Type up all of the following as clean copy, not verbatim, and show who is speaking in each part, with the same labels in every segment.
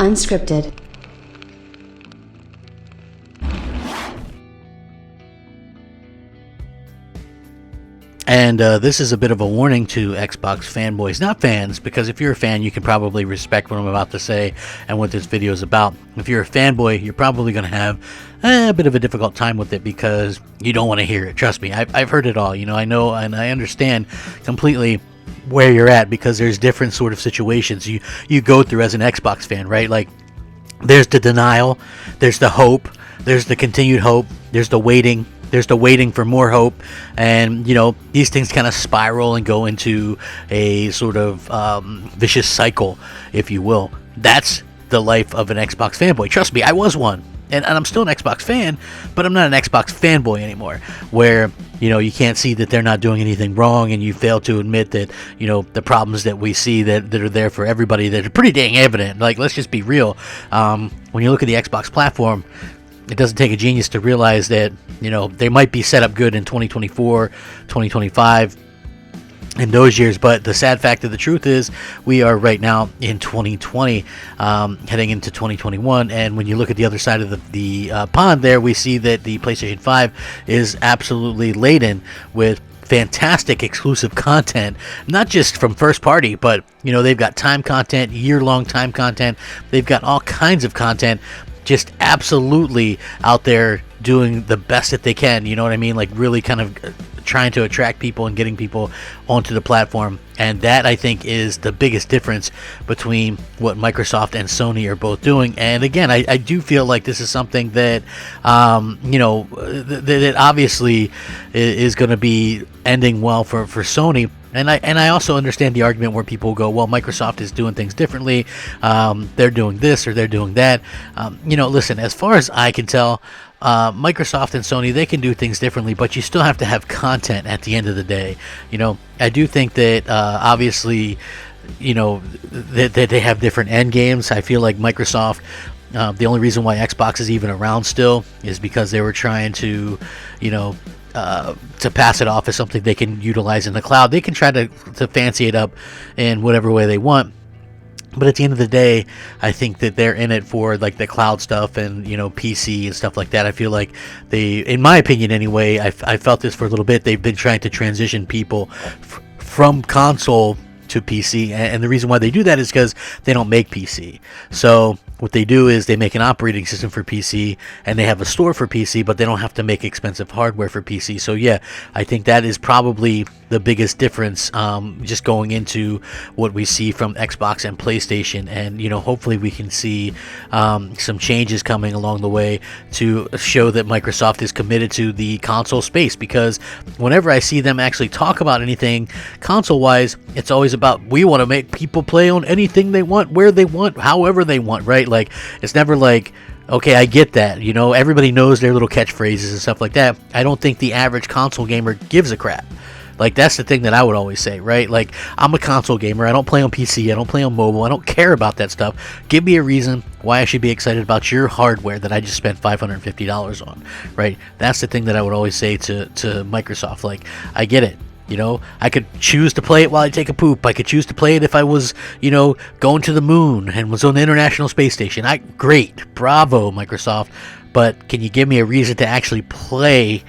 Speaker 1: Unscripted.
Speaker 2: And this is a bit of a warning to Xbox fanboys, not fans, because if you're a fan, you can probably respect what I'm about to say and what this video is about. If you're a fanboy, you're probably going to have a bit of a difficult time with it because you don't want to hear it. Trust me, I've heard it all. I know and I understand completely where you're at because there's different sort of situations you go through as an Xbox fan, right? Like, there's the denial, there's the hope, there's the continued hope, there's the waiting. There's the waiting for more hope, and these things kind of spiral and go into a sort of vicious cycle, if you will. That's the life of an Xbox fanboy. Trust me, I was one, and I'm still an Xbox fan, but I'm not an Xbox fanboy anymore, where you can't see that they're not doing anything wrong, and you fail to admit that the problems that we see that are there for everybody that are pretty dang evident. Like, let's just be real. When you look at the Xbox platform, it doesn't take a genius to realize that they might be set up good in 2024, 2025, in those years, but the sad fact of the truth is we are right now in 2020, heading into 2021, and when you look at the other side of the pond there, we see that the PlayStation 5 is absolutely laden with fantastic exclusive content, not just from first party, but they've got time content, year-long time content. They've got all kinds of content just absolutely out there doing the best that they can, you know what I mean? Like, really kind of trying to attract people and getting people onto the platform. And that, I think, is the biggest difference between what Microsoft and Sony are both doing. And again, I do feel like this is something that that obviously is going to be ending well for Sony. And I also understand the argument where people go, well, Microsoft is doing things differently. They're doing this or they're doing that. Listen, as far as I can tell, Microsoft and Sony, they can do things differently, but you still have to have content at the end of the day. I do think that obviously, that they have different end games. I feel like Microsoft, the only reason why Xbox is even around still is because they were trying to, to pass it off as something they can utilize in the cloud. They can try to fancy it up in whatever way they want. But at the end of the day, I think that they're in it for like the cloud stuff and PC and stuff like that. I feel like they, in my opinion anyway, I felt this for a little bit. They've been trying to transition people from console to PC, and the reason why they do that is because they don't make PC. So what they do is they make an operating system for PC and they have a store for PC, but they don't have to make expensive hardware for PC. So yeah, I think that is probably the biggest difference, just going into what we see from Xbox and PlayStation. And hopefully we can see some changes coming along the way to show that Microsoft is committed to the console space, because whenever I see them actually talk about anything console wise, it's always about, we want to make people play on anything they want, where they want, however they want, right? Like, it's never like, okay, I get that, everybody knows their little catchphrases and stuff like that. I don't think the average console gamer gives a crap. Like, that's the thing that I would always say, right? Like, I'm a console gamer. I don't play on PC. I don't play on mobile. I don't care about that stuff. Give me a reason why I should be excited about your hardware that I just spent $550 on, right? That's the thing that I would always say to Microsoft. Like, I get it. I could choose to play it while I take a poop. I could choose to play it if I was, going to the moon and was on the International Space Station. Great. Bravo, Microsoft. But can you give me a reason to actually play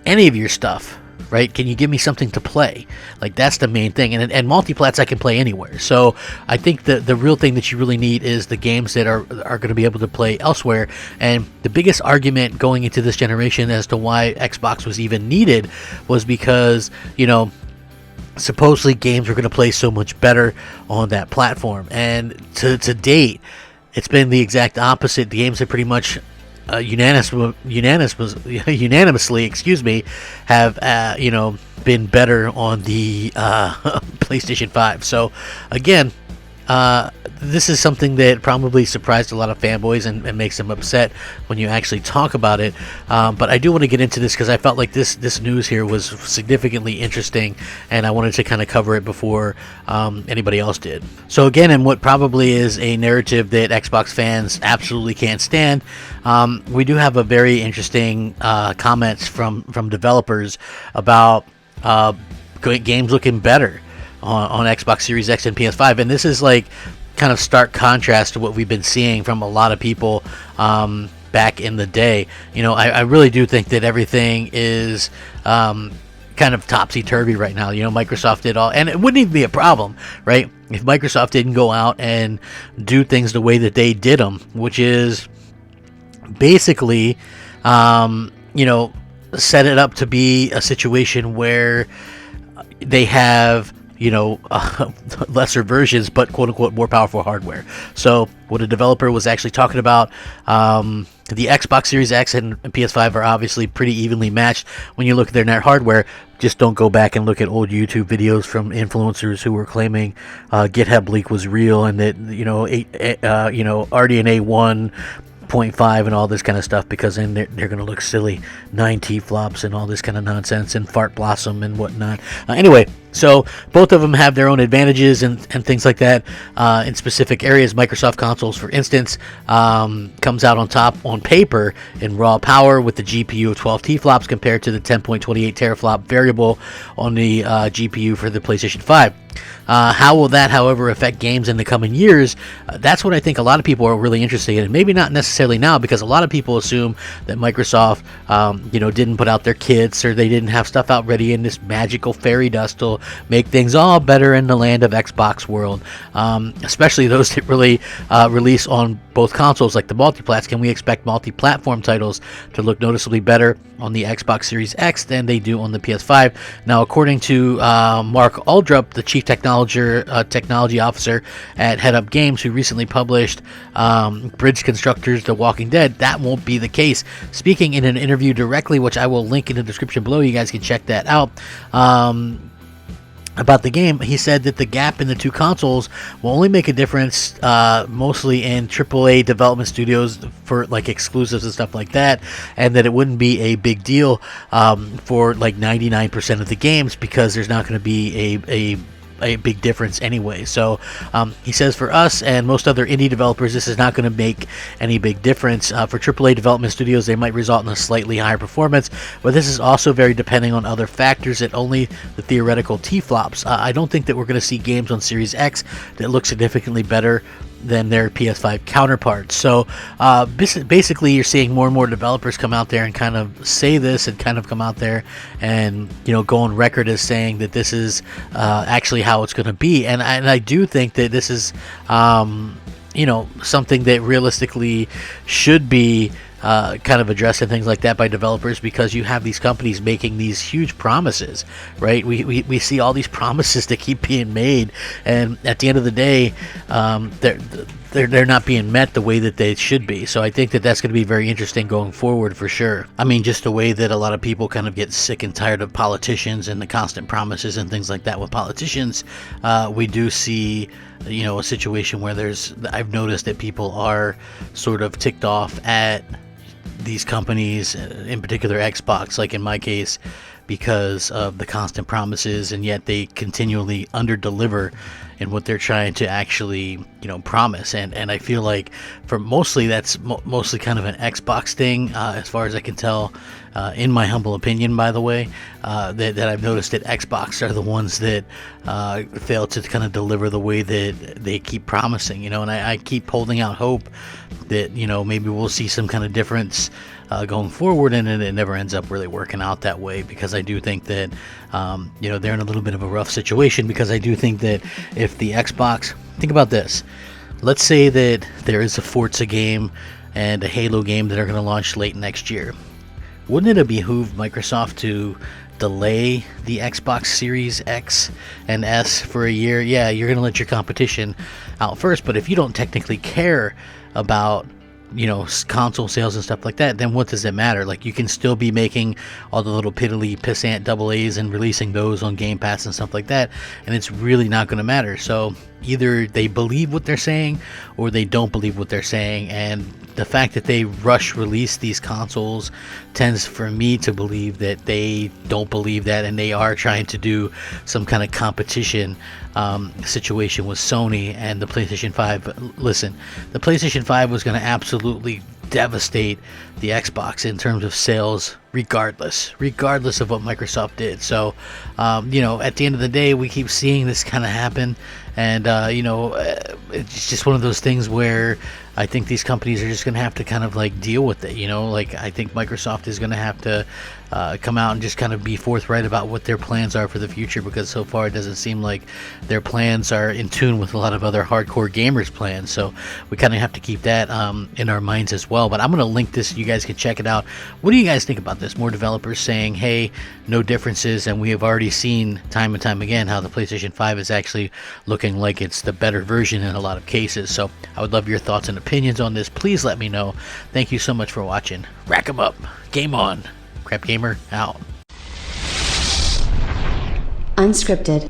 Speaker 2: any of your stuff? Right? Can you give me something to play? Like, that's the main thing. And multiplats I can play anywhere. So I think the real thing that you really need is the games that are going to be able to play elsewhere. And the biggest argument going into this generation as to why Xbox was even needed was because, supposedly games were going to play so much better on that platform. And to date, it's been the exact opposite. The games have pretty much unanimously, have been better on the PlayStation 5. So again, this is something that probably surprised a lot of fanboys and makes them upset when you actually talk about it. But I do want to get into this because I felt like this news here was significantly interesting, and I wanted to kind of cover it before anybody else did. So again, in what probably is a narrative that Xbox fans absolutely can't stand, we do have a very interesting comments from developers about games looking better on Xbox Series X and PS5, and this is like kind of stark contrast to what we've been seeing from a lot of people back in the day. I really do think that everything is kind of topsy-turvy right now. Microsoft did all, and it wouldn't even be a problem, right, if Microsoft didn't go out and do things the way that they did them, which is basically set it up to be a situation where they have lesser versions, but quote unquote more powerful hardware. So what a developer was actually talking about, the Xbox Series X and PS5 are obviously pretty evenly matched when you look at their net hardware. Just don't go back and look at old YouTube videos from influencers who were claiming GitHub leak was real and that RDNA 1.5 and all this kind of stuff, because then they're going to look silly. 9 T-flops and all this kind of nonsense, and Fart Blossom and whatnot. Anyway, so both of them have their own advantages and things like that in specific areas. Microsoft consoles, for instance, comes out on top on paper in raw power with the GPU of 12 T-flops compared to the 10.28 teraflop variable on the GPU for the PlayStation 5. How will that, however, affect games in the coming years? That's what I think a lot of people are really interested in. Maybe not necessarily now, because a lot of people assume that Microsoft, didn't put out their kits, or they didn't have stuff out ready in this magical fairy dust to make things all better in the land of Xbox world. Especially those that really release on both consoles, like the multiplats. Can we expect multi-platform titles to look noticeably better on the Xbox Series X than they do on the PS5? Now, according to Mark Aldrup, the chief technology officer at Head Up Games, who recently published Bridge Constructors: The Walking Dead, that won't be the case. Speaking in an interview directly, which I will link in the description below, you guys can check that out, about the game, he said that the gap in the two consoles will only make a difference mostly in AAA development studios for like exclusives and stuff like that, and that it wouldn't be a big deal for like 99% of the games, because there's not going to be a big difference anyway. So he says for us and most other indie developers, this is not going to make any big difference. For AAA development studios, they might result in a slightly higher performance, but this is also very depending on other factors than only the theoretical T-flops. I don't think that we're going to see games on Series X that look significantly better than their PS5 counterparts. So basically you're seeing more and more developers come out there and kind of say this, and kind of come out there and go on record as saying that this is actually how it's going to be. And I do think that this is something that realistically should be kind of addressed and things like that by developers, because you have these companies making these huge promises, right? We see all these promises that keep being made, and at the end of the day, they're not being met the way that they should be. So I think that that's going to be very interesting going forward for sure. I mean, just the way that a lot of people kind of get sick and tired of politicians and the constant promises and things like that with politicians. We do see a situation where I've noticed that people are sort of ticked off at these companies, in particular Xbox, like in my case, because of the constant promises, and yet they continually under-deliver in what they're trying to actually promise. And I feel like for that's mostly kind of an Xbox thing, as far as I can tell, in my humble opinion, by the way, that I've noticed that Xbox are the ones that fail to kind of deliver the way that they keep promising, and I keep holding out hope that maybe we'll see some kind of difference going forward, and it never ends up really working out that way, because I do think that they're in a little bit of a rough situation, because I do think that if the Xbox, think about this, let's say that there is a Forza game and a Halo game that are going to launch late next year. Wouldn't it behoove Microsoft to delay the Xbox Series X and S for a year? Yeah, you're going to let your competition out first, but if you don't technically care about console sales and stuff like that, then what does it matter? Like, you can still be making all the little piddly pissant AA's and releasing those on Game Pass and stuff like that, and it's really not going to matter. So either they believe what they're saying or they don't believe what they're saying, and the fact that they rush release these consoles tends for me to believe that they don't believe that, and they are trying to do some kind of competition situation with Sony and the PlayStation 5. Listen, the PlayStation 5 was going to absolutely devastate the Xbox in terms of sales regardless of what Microsoft did. So you know, at the end of the day, we keep seeing this kind of happen, and you know, it's just one of those things where I think these companies are just going to have to kind of like deal with it. You know, like I think Microsoft is going to have to come out and just kind of be forthright about what their plans are for the future, because so far it doesn't seem like their plans are in tune with a lot of other hardcore gamers' plans. So we kind of have to keep that in our minds as well. But I'm going to link this so you guys can check it out. What do you guys think about this? More developers saying, hey, no differences, and we have already seen time and time again how the PlayStation 5 is actually looking like it's the better version in a lot of cases. So I would love your thoughts and opinions on this. Please let me know. Thank you so much for watching. Rack 'em up. Game on. Crapgamer out.
Speaker 1: Unscripted.